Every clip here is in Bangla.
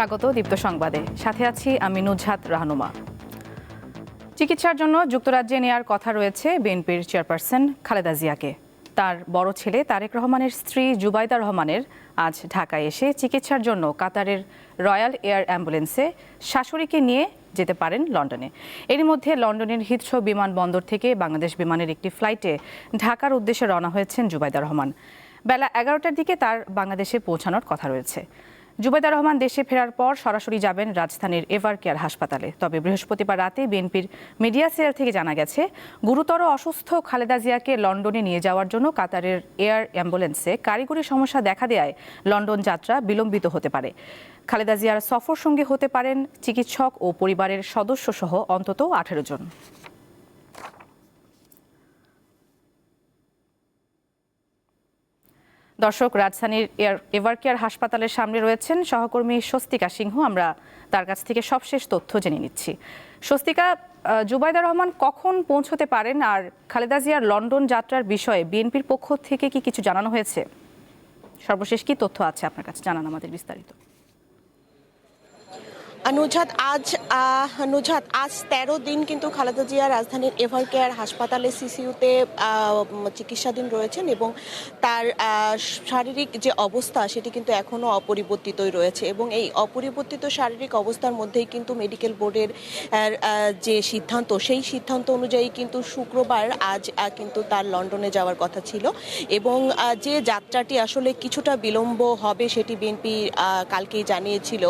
স্বাগত দীপ্ত সংবাদে, সাথে আছি আমি নুজহাত রাহনুমা। চিকিৎসার জন্য যুক্তরাজ্যে নেয়ার কথা রয়েছে বিএনপির চেয়ারপারসন খালেদা জিয়াকে। তার বড় ছেলে তারেক রহমানের স্ত্রী জুবাইদা রহমানের আজ ঢাকায় এসে চিকিৎসার জন্য কাতারের রয়্যাল এয়ার অ্যাম্বুলেন্সে শাশুড়িকে নিয়ে যেতে পারেন লন্ডনে। এরই মধ্যে লন্ডনের হিথ্রো বিমানবন্দর থেকে বাংলাদেশ বিমানের একটি ফ্লাইটে ঢাকার উদ্দেশ্যে রওনা হয়েছেন জুবাইদা রহমান। বেলা 11টার দিকে তার বাংলাদেশে পৌঁছানোর কথা রয়েছে। জুবাইদা রহমান দেশে ফেরার পর সরাসরি যাবেন রাজধানীর এভার কেয়ার হাসপাতালে। তবে বৃহস্পতিবার রাতে বিএনপির মিডিয়া সেল থেকে জানা গেছে, গুরুতর অসুস্থ খালেদা জিয়াকে লন্ডনে নিয়ে যাওয়ার জন্য কাতারের এয়ার অ্যাম্বুলেন্সে কারিগরি সমস্যা দেখা দেয়ায় লন্ডন যাত্রা বিলম্বিত হতে পারে। খালেদা জিয়ার সফর সঙ্গী হতে পারেন চিকিৎসক ও পরিবারের সদস্য সহ অন্তত 18 জন। দর্শক, রাজধানীর এভার কেয়ার হাসপাতালের সামনে রয়েছেন সহকর্মী স্বস্তিকা সিংহ। আমরা তার কাছ থেকে সবশেষ তথ্য জেনে নিচ্ছি। স্বস্তিকা, জুবাইদা রহমান কখন পৌঁছতে পারেন, আর খালেদা জিয়ার লন্ডন যাত্রার বিষয়ে বিএনপির পক্ষ থেকে কি কিছু জানানো হয়েছে? সর্বশেষ কি তথ্য আছে আপনার কাছে, জানান আমাদের বিস্তারিত। নুজহাত, আজ 13 দিন কিন্তু খালেদা জিয়া রাজধানীর এভার কেয়ার হাসপাতালে সিসিইউতে চিকিৎসাধীন রয়েছেন এবং তার শারীরিক যে অবস্থা সেটি কিন্তু এখনও অপরিবর্তিতই রয়েছে। এবং এই অপরিবর্তিত শারীরিক অবস্থার মধ্যেই কিন্তু মেডিকেল বোর্ডের যে সিদ্ধান্ত, সেই সিদ্ধান্ত অনুযায়ী কিন্তু শুক্রবার আজ কিন্তু তার লন্ডনে যাওয়ার কথা ছিল। এবং যে যাত্রাটি আসলে কিছুটা বিলম্ব হবে সেটি বিএনপি কালকেই জানিয়েছিল,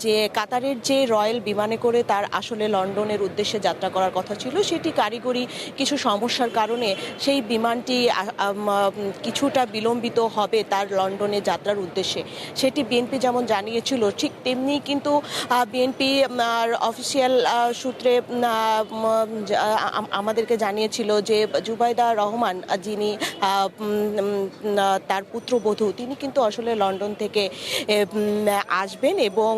যে কাতারের যে রয়্যাল বিমানে করে তার আসলে লন্ডনের উদ্দেশ্যে যাত্রা করার কথা ছিল, সেটি কারিগরি কিছু সমস্যার কারণে সেই বিমানটি কিছুটা বিলম্বিত হবে তার লন্ডনে যাত্রার উদ্দেশ্যে। সেটি বিএনপি যেমন জানিয়েছিল, ঠিক তেমনি কিন্তু বিএনপি অফিসিয়াল সূত্রে আমাদেরকে জানিয়েছিল যে জুবাইদা রহমান, যিনি তার পুত্রবধূ, তিনি কিন্তু আসলে লন্ডন থেকে আসবেন এবং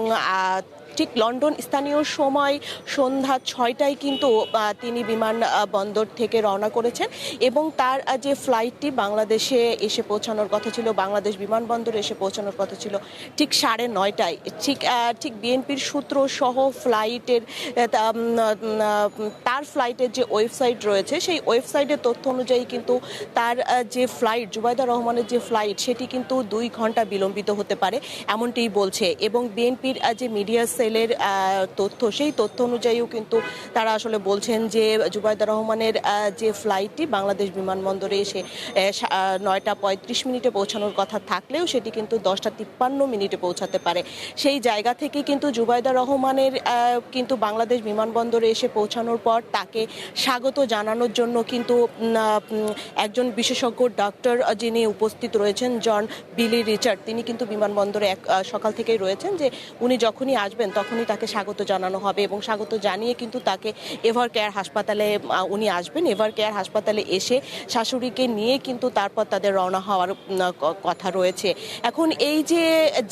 ঠিক লন্ডন স্থানীয় সময় সন্ধ্যা 6টায় কিন্তু তিনি বিমান বন্দর থেকে রওনা করেছেন এবং তার যে ফ্লাইটটি বাংলাদেশে এসে পৌঁছানোর কথা ছিল, বাংলাদেশ বিমানবন্দরে এসে পৌঁছানোর কথা ছিল ঠিক 9:30টায়। ঠিক বিএনপির সূত্র সহ ফ্লাইটের তার ফ্লাইটের যে ওয়েবসাইট রয়েছে, সেই ওয়েবসাইটের তথ্য অনুযায়ী কিন্তু তার যে ফ্লাইট, জুবাইদা রহমানের যে ফ্লাইট, সেটি কিন্তু 2 ঘন্টা বিলম্বিত হতে পারে এমনটিই বলছে। এবং বিএনপির যে মিডিয়া সেলের তথ্য, সেই তথ্য অনুযায়ীও কিন্তু তারা আসলে বলছেন যে জুবাইদা রহমানের যে ফ্লাইটটি বাংলাদেশ বিমানবন্দরে এসে 9:35 পৌঁছানোর কথা থাকলেও সেটি কিন্তু 10:53 পৌঁছাতে পারে। সেই জায়গা থেকে কিন্তু জুবাইদা রহমানের কিন্তু বাংলাদেশ বিমানবন্দরে এসে পৌঁছানোর পর তাকে স্বাগত জানানোর জন্য কিন্তু একজন বিশেষজ্ঞ ডক্টর যিনি উপস্থিত রয়েছেন, জন বিলি রিচার্ড, তিনি কিন্তু বিমানবন্দরে সকাল থেকেই রয়েছেন, যে উনি যখনই আসবেন তখনই তাকে স্বাগত জানানো হবে এবং স্বাগত জানিয়ে কিন্তু তাকে এভার কেয়ার হাসপাতালে উনি আসবেন। এভার কেয়ার হাসপাতালে এসে শাশুড়িকে নিয়ে কিন্তু তারপর তাদের রওনা হওয়ার কথা রয়েছে। এখন এই যে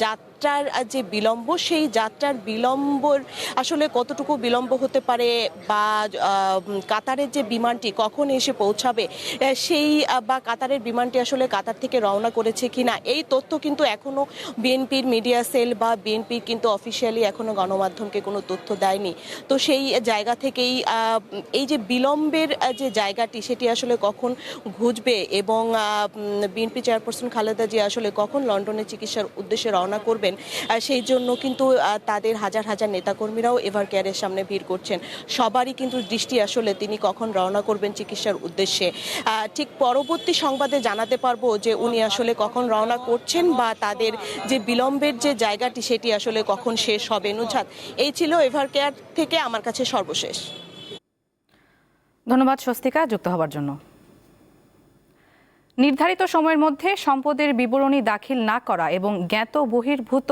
যাত্রার যে বিলম্ব, সেই যাত্রার বিলম্বর আসলে কতটুকু বিলম্ব হতে পারে বা কাতারের যে বিমানটি কখন এসে পৌঁছাবে, সেই বা কাতারের বিমানটি আসলে কাতার থেকে রওনা করেছে কিনা, এই তথ্য কিন্তু এখনো বিএনপির মিডিয়া সেল বা বিএনপির কিন্তু অফিসিয়ালি এখনো গণমাধ্যমকে কোনো তথ্য দেয়নি। তো সেই জায়গা থেকেই এই যে বিলম্বের যে জায়গাটি, সেটি আসলে কখন ঘুচবে এবং বিএনপি চেয়ারপারসন খালেদা জিয়া আসলে কখন লন্ডনে চিকিৎসার উদ্দেশ্যে রওনা করবেন, সেই জন্য কিন্তু তাদের হাজার হাজার নেতাকর্মীরাও এভার কেয়ারের সামনে ভিড় করছেন। সবারই কিন্তু দৃষ্টি আসলে তিনি কখন রওনা করবেন চিকিৎসার উদ্দেশ্যে। ঠিক পরবর্তী সংবাদে জানাতে পারবো যে উনি আসলে কখন রওনা করছেন বা তাদের যে বিলম্বের যে জায়গাটি সেটি আসলে কখন শেষ হবে। নুজহাত, এই ছিল এভার কেয়ার থেকে আমার কাছে সর্বশেষ। ধন্যবাদ স্বস্তিকা যুক্ত হওয়ার জন্য। নির্ধারিত সময়ের মধ্যে সম্পদের বিবরণী দাখিল না করা এবং জ্ঞাত বহির্ভূত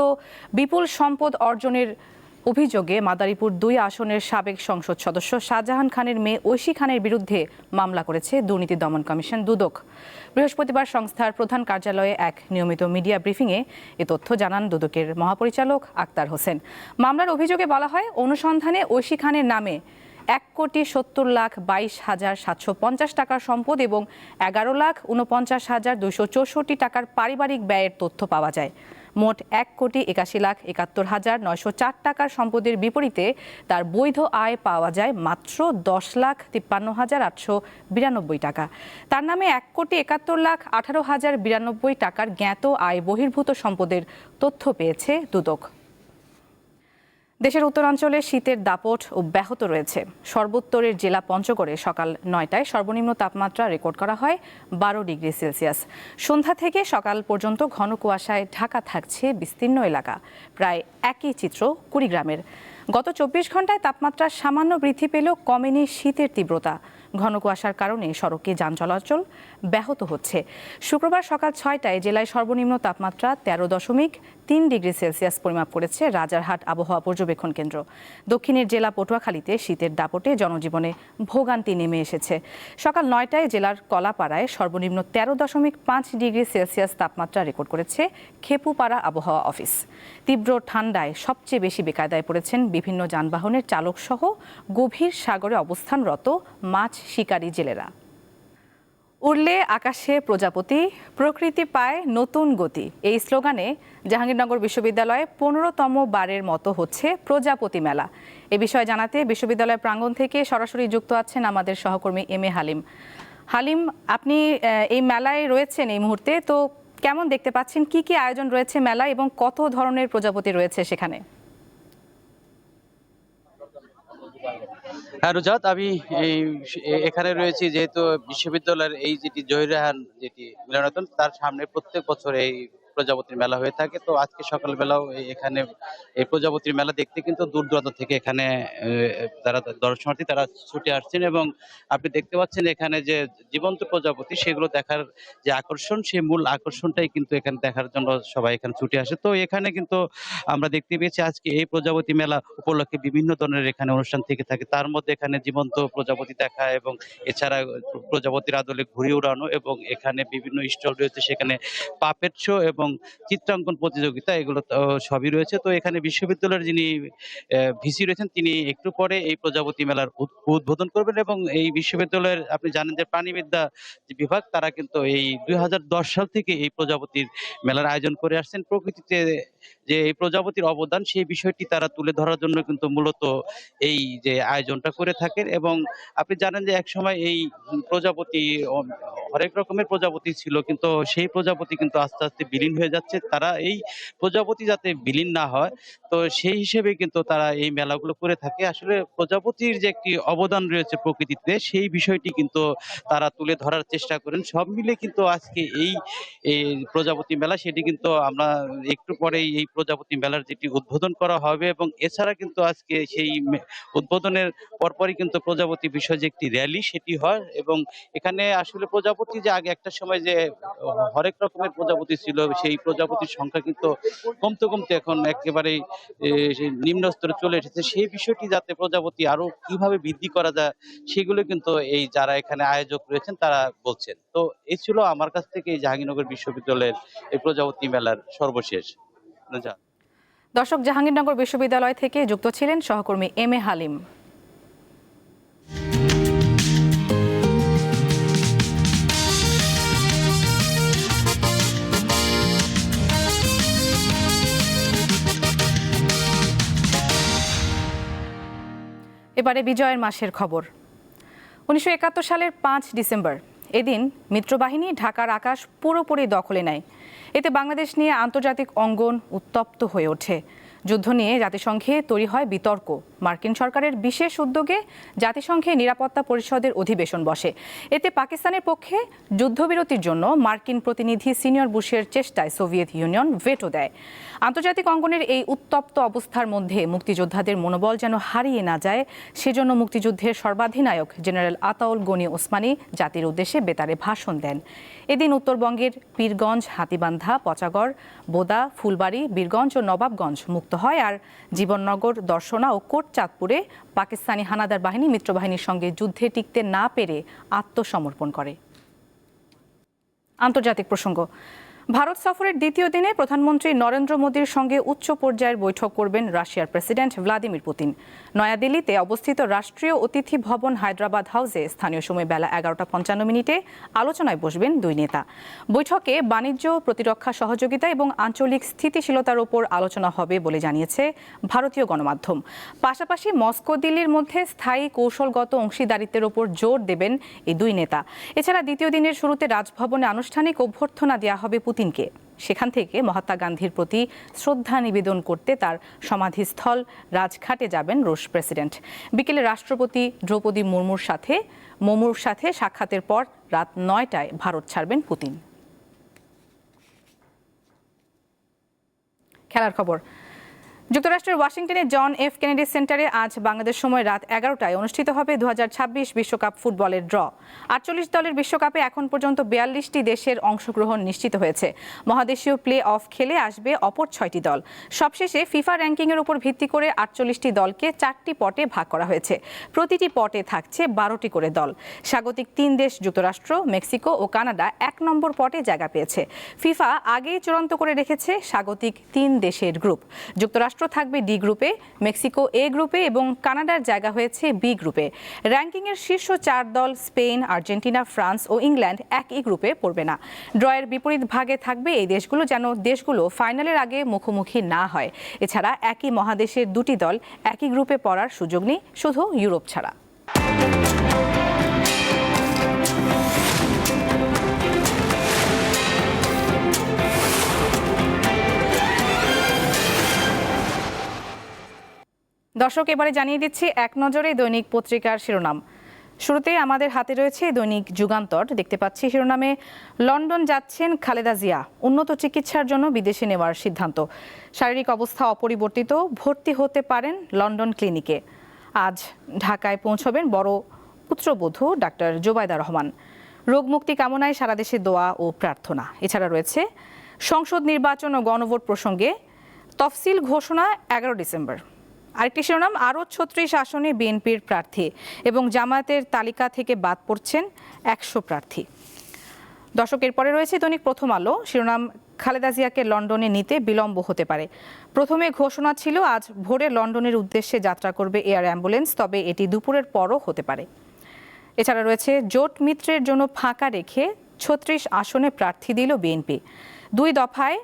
বিপুল সম্পদ অর্জনের অভিযোগে মাদারীপুর 2 আসনের সাবেক সংসদ সদস্য শাহজাহান খানের মেয়ে ঐশী খানের বিরুদ্ধে মামলা করেছে দুর্নীতি দমন কমিশন দুদক। বৃহস্পতিবার সংস্থার প্রধান কার্যালয়ে এক নিয়মিত মিডিয়া ব্রিফিংয়ে এ তথ্য জানান দুদকের মহাপরিচালক আক্তার হোসেন। মামলার অভিযোগে বলা হয়, অনুসন্ধানে ঐশী খানের নামে 1,70,22,750 টাকার সম্পদ এবং 11,49,264 টাকার পারিবারিক ব্যয়ের তথ্য পাওয়া যায়। মোট 1,81,71,904 টাকার সম্পদের বিপরীতে তার বৈধ আয় পাওয়া যায় মাত্র 10,53,892 টাকা। তার নামে 1,71,18,092 টাকার জ্ঞাত আয় বহির্ভূত সম্পদের তথ্য পেয়েছে দুদক। দেশের উত্তরাঞ্চলে শীতের দাপট অব্যাহত রয়েছে। সর্বোত্তরের জেলা পঞ্চগড়ে সকাল 9টায় সর্বনিম্ন তাপমাত্রা রেকর্ড করা হয় 12 ডিগ্রি সেলসিয়াস। সন্ধ্যা থেকে সকাল পর্যন্ত ঘন কুয়াশায় ঢাকা থাকছে বিস্তীর্ণ এলাকা। প্রায় একই চিত্র কুড়িগ্রামের। গত 24 ঘন্টায় তাপমাত্রা সামান্য বৃদ্ধি পেলেও কমেনি শীতের তীব্রতা। ঘন কুয়াশার কারণে সড়কে যান চলাচল ব্যাহত হচ্ছে। শুক্রবার সকাল 6টায় জেলায় সর্বনিম্ন তাপমাত্রা 13.3 ডিগ্রি সেলসিয়াস পরিমাপ করেছে রাজারহাট আবহাওয়া পর্যবেক্ষণ কেন্দ্র। দক্ষিণের জেলা পটুয়াখালীতে শীতের দাপটে জনজীবনে ভোগান্তি নেমে এসেছে। সকাল 9টায় জেলার কলাপাড়ায় সর্বনিম্ন 13.5 ডিগ্রি সেলসিয়াস তাপমাত্রা রেকর্ড করেছে খেপুপাড়া আবহাওয়া অফিস। তীব্র ঠান্ডায় সবচেয়ে বেশি বেকায়দায় পড়েছেন বিভিন্ন যানবাহনের চালক সহ গভীর সাগরে অবস্থানরত মাছ শিকারী জেলেরা। উড়লে আকাশে প্রজাপতি, প্রকৃতি পায় নতুন গতি, এই স্লোগানে জাহাঙ্গীরনগর বিশ্ববিদ্যালয়ে 15তম বারের মতো হচ্ছে প্রজাপতি মেলা। এ বিষয়ে জানাতে বিশ্ববিদ্যালয় প্রাঙ্গণ থেকে সরাসরি যুক্ত আছেন আমাদের সহকর্মী এম এ হালিম। হালিম, আপনি এই মেলায় রয়েছেন এই মুহূর্তে, তো কেমন দেখতে পাচ্ছেন, কি কি আয়োজন রয়েছে মেলায় এবং কত ধরনের প্রজাপতি রয়েছে সেখানে? হ্যাঁ রুজাত, আমি এখানে রয়েছি যেহেতু বিশ্ববিদ্যালয়ের এই যেটি জহির রায়হান যেটি মিলনায়তন, তার সামনে প্রত্যেক বছর এই প্রজাপতির মেলা হয়ে থাকে। তো আজকে সকালবেলাও এখানে এই প্রজাপতির মেলা দেখতে কিন্তু দূর দূরান্ত থেকে এখানে যারা দর্শনার্থী তারা ছুটে আসছেন, এবং আপনি দেখতে পাচ্ছেন এখানে যে জীবন্ত প্রজাপতি সেগুলো দেখার যে আকর্ষণ, সেই মূল আকর্ষণটাই কিন্তু এখানে দেখার জন্য সবাই এখানে ছুটে আসে। তো এখানে কিন্তু আমরা দেখতে পেয়েছি আজকে এই প্রজাপতি মেলা উপলক্ষে বিভিন্ন ধরনের এখানে অনুষ্ঠান থেকে থাকে। তার মধ্যে এখানে জীবন্ত প্রজাপতি দেখা এবং এছাড়া প্রজাপতির আদলে ঘুড়ি উড়ানো, এবং এখানে বিভিন্ন স্টল রয়েছে, সেখানে পাপেট শো এবং চিত্রাঙ্কন প্রতিযোগিতা, এগুলো তো সবই রয়েছে। তো এখানে বিশ্ববিদ্যালয়ের যিনি ভিসি রয়েছেন তিনি একটু পরে এই প্রজাপতি মেলার উদ্বোধন করবেন, এবং এই বিশ্ববিদ্যালয়ের আপনি জানেন যে প্রাণীবিদ্যা যে বিভাগ তারা কিন্তু এই 2010 সাল থেকে এই প্রজাপতির মেলার আয়োজন করে আসছেন। প্রকৃতিতে যে এই প্রজাপতির অবদান সেই বিষয়টি তারা তুলে ধরার জন্য কিন্তু মূলত এই যে আয়োজনটা করে থাকেন। এবং আপনি জানেন যে একসময় এই প্রজাপতি হরেক রকমের প্রজাপতি ছিল, কিন্তু সেই প্রজাপতি কিন্তু আস্তে আস্তে বিলীন হয়ে যাচ্ছে। তারা এই প্রজাপতি যাতে বিলীন না হয়, তো সেই হিসেবে কিন্তু তারা এই মেলাগুলো করে থাকে। আসলে প্রজাপতির যে একটি অবদান রয়েছে প্রকৃতিতে, সেই বিষয়টি কিন্তু তারা তুলে ধরার চেষ্টা করেন। সব মিলে কিন্তু আজকে এই এই প্রজাপতি মেলা, সেটি কিন্তু আমরা একটু পরেই এই প্রজাপতি মেলার যেটি উদ্বোধন করা হবে, এবং এছাড়া কিন্তু আজকে সেই উদ্বোধনের পরপরই কিন্তু প্রজাপতি বিষয় যে একটি র্যালি সেটি হয়। এবং এখানে আসলে প্রজাপতি যে আগে একটা সময় যে হরেক রকমের প্রজাপতি ছিল, সেই প্রজাপতির সংখ্যা কিন্তু কমতে কমতে এখন একেবারেই নিম্ন স্তরে চলে এসেছে। সেই বিষয়টি যাতে প্রজাপতি আরো কিভাবে বৃদ্ধি করা যায় সেগুলো কিন্তু এই যারা এখানে আয়োজক রয়েছেন তারা বলছেন। তো এই ছিল আমার কাছ থেকে এই জাহাঙ্গীরনগর বিশ্ববিদ্যালয়ের এই প্রজাপতি মেলার সর্বশেষ। দর্শক, জাহাঙ্গীরনগর বিশ্ববিদ্যালয় থেকে যুক্ত ছিলেন সহকর্মী এম এ হালিম। এবারে বিজয়ের মাসের খবর। 1971 সালের 5 ডিসেম্বর এদিন মিত্রবাহিনী ঢাকার আকাশ পুরোপুরি দখলে নেয়। এতে বাংলাদেশ নিয়ে আন্তর্জাতিক অঙ্গন উত্তপ্ত হয়ে ওঠে। যুদ্ধ নিয়ে জাতিসংঘে তৈরি হয় বিতর্ক। মার্কিন সরকারের বিশেষ উদ্যোগে জাতিসংঘে নিরাপত্তা পরিষদের অধিবেশন বসে। এতে পাকিস্তানের পক্ষে যুদ্ধবিরতির জন্য মার্কিন প্রতিনিধি সিনিয়র বুশের চেষ্টায় সোভিয়েত ইউনিয়ন ভেটো দেয়। আন্তর্জাতিক অঙ্গনের এই উত্তপ্ত অবস্থার মধ্যে মুক্তিযোদ্ধাদের মনোবল যেন হারিয়ে না যায়, সেজন্য মুক্তিযুদ্ধের সর্বাধিনায়ক জেনারেল আতাউল গনি ওসমানী জাতির উদ্দেশ্যে বেতারে ভাষণ দেন। এদিন উত্তরবঙ্গের পীরগঞ্জ, হাতীবান্ধা, পচাগড়, বোদা, ফুলবাড়ি, বীরগঞ্জ ও নবাবগঞ্জ মুক্ত হয়। আর জীবননগর, দর্শনা ও কোটচাঁদপুরে পাকিস্তানি হানাদার বাহিনী মিত্রবাহিনীর সঙ্গে যুদ্ধে টিকতে না পেরে আত্মসমর্পণ করে। আন্তর্জাতিক প্রসঙ্গ। ভারত সফরের দ্বিতীয় দিনে প্রধানমন্ত্রী নরেন্দ্র মোদীর সঙ্গে উচ্চ পর্যায়ের বৈঠক করবেন রাশিয়ার প্রেসিডেন্ট ভ্লাদিমির পুতিন। নয়াদিল্লিতে অবস্থিত রাষ্ট্রীয় অতিথি ভবন হায়দ্রাবাদ হাউসে স্থানীয় সময় বেলা 11:55 আলোচনায় বসবেন দুই নেতা। বৈঠকে বাণিজ্য, প্রতিরক্ষা সহযোগিতা এবং আঞ্চলিক স্থিতিশীলতার উপর আলোচনা হবে বলে জানিয়েছে ভারতীয় গণমাধ্যম। পাশাপাশি মস্কো দিল্লির মধ্যে স্থায়ী কৌশলগত অংশীদারিত্বের উপর জোর দেবেন এই দুই নেতা। এছাড়া দ্বিতীয় দিনের শুরুতে রাজভবনে আনুষ্ঠানিক অভ্যর্থনা দেওয়া হবে পুতিনকে। সেখান থেকে মহাত্মা গান্ধীর প্রতি শ্রদ্ধা নিবেদন করতে তার সমাধিস্থল রাজঘাটে যাবেন রুশ প্রেসিডেন্ট। বিকেলে রাষ্ট্রপতি দ্রৌপদী মুর্মুর সাথে সাক্ষাতের পর রাত 9টায় ভারত ছাড়বেন পুতিন। খেলার খবর। যুক্তরাষ্ট্রের ওয়াশিংটনে জন এফ কেনেডি সেন্টারে আজ বাংলাদেশ সময় রাত 11টায় অনুষ্ঠিত হবে 2026 বিশ্বকাপ ফুটবলের ড্র। 48 দলের বিশ্বকাপে এখন পর্যন্ত 42টি দেশের অংশগ্রহণ নিশ্চিত হয়েছে। মহাদেশীয় প্লে অফ খেলে আসবে অপর 6টি দল। সবশেষে ফিফা র্যাঙ্কিংয়ের উপর ভিত্তি করে 48টি দলকে 4টি পটে ভাগ করা হয়েছে। প্রতিটি পটে থাকছে 12টি করে দল। স্বাগতিক 3 দেশ যুক্তরাষ্ট্র, মেক্সিকো ও কানাডা 1 নম্বর পটে জায়গা পেয়েছে। ফিফা আগেই চূড়ান্ত করে রেখেছে স্বাগতিক 3 দেশের গ্রুপ। যুক্তরাষ্ট্র থাকবে ডি গ্রুপে, মেক্সিকো এ গ্রুপে এবং কানাডার জায়গা হয়েছে বি গ্রুপে। র্যাঙ্কিংয়ের শীর্ষ 4 দল স্পেন, আর্জেন্টিনা, ফ্রান্স ও ইংল্যান্ড একই গ্রুপে পড়বে না। ড্রয়ের বিপরীত ভাগে থাকবে এই দেশগুলো, যেন দেশগুলো ফাইনালের আগে মুখোমুখি না হয়। এছাড়া একই মহাদেশের 2টি দল একই গ্রুপে পড়ার সুযোগ নেই, শুধু ইউরোপ ছাড়া। দর্শক, এবারে জানিয়ে দিচ্ছি এক নজরে দৈনিক পত্রিকার শিরোনাম। শুরুতে আমাদের হাতে রয়েছে দৈনিক যুগান্তর। দেখতে পাচ্ছি শিরোনামে লন্ডন যাচ্ছেন খালেদা জিয়া, উন্নত চিকিৎসার জন্য বিদেশে নেওয়ার সিদ্ধান্ত। শারীরিক অবস্থা অপরিবর্তিত, ভর্তি হতে পারেন লন্ডন ক্লিনিকে। আজ ঢাকায় পৌঁছবেন বড় পুত্রবধূ ডাক্তার জুবাইদা রহমান। রোগমুক্তি কামনায় সারা দেশে দোয়া ও প্রার্থনা। এছাড়া রয়েছে সংসদ নির্বাচন ও গণভোট প্রসঙ্গে তফসিল ঘোষণা 11 ডিসেম্বর। আরেকটি শিরোনাম, আরও 36 আসনে বিএনপির প্রার্থী এবং জামায়াতের তালিকা থেকে বাদ পড়ছেন 100 প্রার্থী। দর্শক, এরপরে রয়েছে দৈনিক প্রথম আলো। শিরোনাম, খালেদা জিয়াকে লন্ডনে নিতে বিলম্ব হতে পারে। প্রথমে ঘোষণা ছিল আজ ভোরে লন্ডনের উদ্দেশ্যে যাত্রা করবে এয়ার অ্যাম্বুলেন্স, তবে এটি দুপুরের পরও হতে পারে। এছাড়া রয়েছে জোট মিত্রের জন্য ফাঁকা রেখে 36 আসনে প্রার্থী দিল বিএনপি। 2 দফায়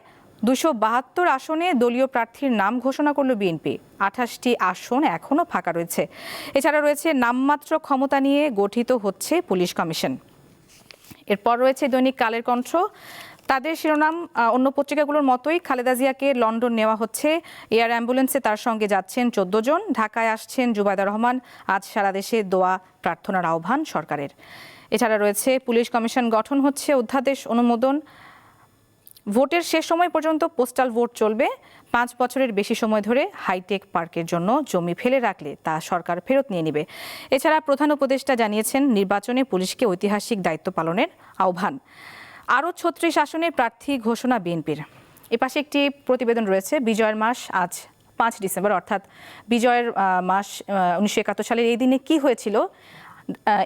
272 আসনে দলীয় প্রার্থীর নাম ঘোষণা করল বিএনপি। 28টি আসন এখনও ফাঁকা রয়েছে। এছাড়া রয়েছে নামমাত্র ক্ষমতা নিয়ে গঠিত হচ্ছে পুলিশ কমিশন। এরপর রয়েছে দৈনিক কালের কণ্ঠ। তাদের শিরোনাম, অন্য পত্রিকাগুলোর মতোই খালেদা জিয়াকে লন্ডন নেওয়া হচ্ছে। এয়ার অ্যাম্বুলেন্সে তার সঙ্গে যাচ্ছেন 14 জন। ঢাকায় আসছেন জুবাইদা রহমান। আজ সারা দেশে দোয়া প্রার্থনার আহ্বান সরকারের। এছাড়া রয়েছে পুলিশ কমিশন গঠন হচ্ছে, অধ্যাদেশ অনুমোদন। ভোটের শেষ সময় পর্যন্ত পোস্টাল ভোট চলবে। 5 বছরের বেশি সময় ধরে হাইটেক পার্কের জন্য জমি ফেলে রাখলে তা সরকার ফেরত নিয়ে নেবে। এছাড়া প্রধান উপদেষ্টা জানিয়েছেন নির্বাচনে পুলিশকে ঐতিহাসিক দায়িত্ব পালনের আহ্বান। আরও 36 আসনে প্রার্থী ঘোষণা বিএনপির। এপাশে একটি প্রতিবেদন রয়েছে, বিজয়ের মাস আজ 5 ডিসেম্বর, অর্থাৎ বিজয়ের মাস 1971 সালের এই দিনে কি হয়েছিল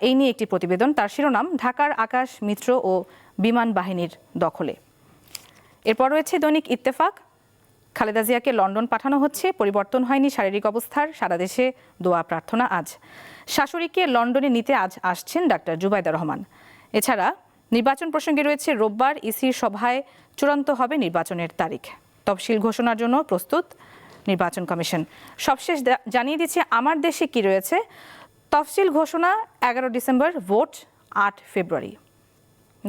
এই নিয়ে একটি প্রতিবেদন। তার শিরোনাম, ঢাকার আকাশ মিত্র ও বিমান বাহিনীর দখলে। এরপর রয়েছে দৈনিক ইত্তেফাক। খালেদা জিয়াকে লন্ডন পাঠানো হচ্ছে, পরিবর্তন হয়নি শারীরিক অবস্থার, সারা দেশে দোয়া প্রার্থনা আজ। শাশুড়িকে লন্ডনে নিতে আজ আসছেন ডাক্তার জুবাইদা রহমান। এছাড়া নির্বাচন প্রসঙ্গে রয়েছে রোববার ইসির সভায় চূড়ান্ত হবে নির্বাচনের তারিখ। তফসিল ঘোষণার জন্য প্রস্তুত নির্বাচন কমিশন। সবশেষ জানিয়ে দিচ্ছে আমার দেশে কি রয়েছে। তফসিল ঘোষণা 11 ডিসেম্বর, ভোট 8 ফেব্রুয়ারি।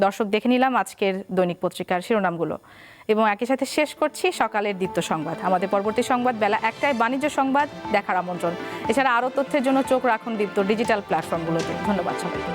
দর্শক, দেখে নিলাম আজকের দৈনিক পত্রিকার শিরোনামগুলো এবং একই সাথে শেষ করছি সকালের দীপ্ত সংবাদ। আমাদের পরবর্তী সংবাদ বেলা 1টায় বাণিজ্য সংবাদ দেখার আমন্ত্রণ। এছাড়া আরও তথ্যের জন্য চোখ রাখুন দীপ্ত ডিজিটাল প্ল্যাটফর্মগুলোতে। ধন্যবাদ সবাইকে।